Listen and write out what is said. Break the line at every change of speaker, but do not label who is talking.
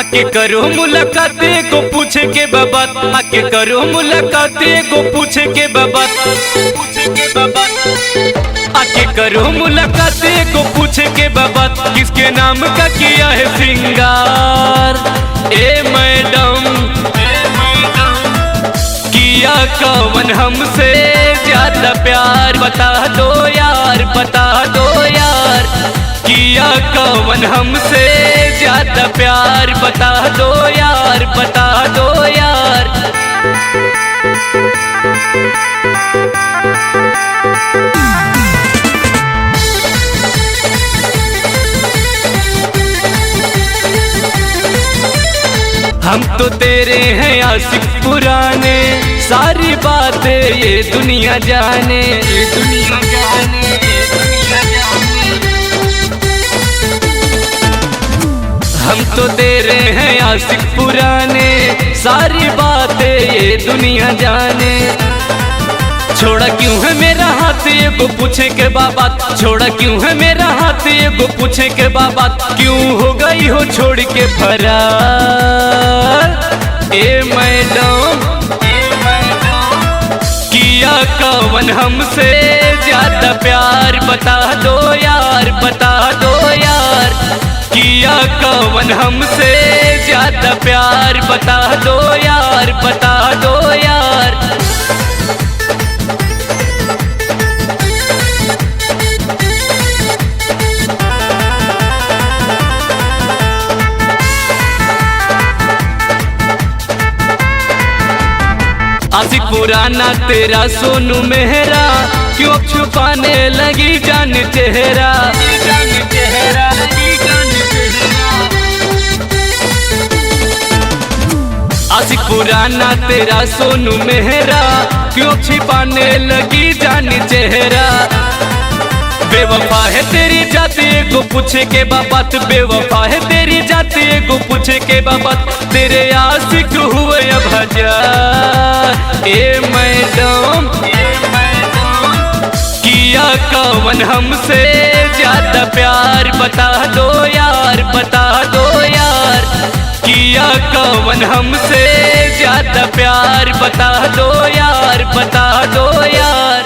आके करो मुलाकात को पूछे के बाबा, आके करो मुलाकात को पूछे के बाबा, आके करो मुलाकात को पूछे के बाबा, किसके नाम का किया है श्रृंगार। ए मैडम किया कौन हमसे ज्यादा प्यार, बता दो यार, बता दो यार। किया कौन हमसे ज्यादा प्यार, बता दो यार, बता दो यार। हम तो तेरे हैं आशिक पुराने, सारी बातें ये दुनिया जाने, ये दुनिया जाने, ये दुनिया जाने। हम तो तेरे हैं आशिक पुराने, सारी बातें ये दुनिया जाने। छोड़ा क्यों है मेरा हाथ ये को पूछे के बाबा, छोड़ा क्यों है मेरा हाथ ये को पूछे के बाबा, क्यों हो गई हो छोड़ के फरार। ए मैडम किया कौन हमसे ज्यादा प्यार, बता दो यार, बता दो यार। किया कौन हमसे ज्यादा प्यार, बता दो यार, बता दो यार। आशिक पुराना तेरा सोनू मेहरा, क्यों छुपाने लगी जान चेहरा, जान चेहरा, जान चेहरा। आशिक पुराना तेरा सोनू मेहरा, क्यों छिपाने लगी जान चेहरा। बेवफा है तेरी जाति को पूछे के बाबा, बेवफा है तेरी जाति को पूछे के बाबा, तेरे आशिक हुए अब हजार। ए मैडम किया कौन हमसे ज्यादा प्यार, बता दो यार, बता दो यार। किया कौन हमसे ज्यादा प्यार, बता दो यार, बता दो यार।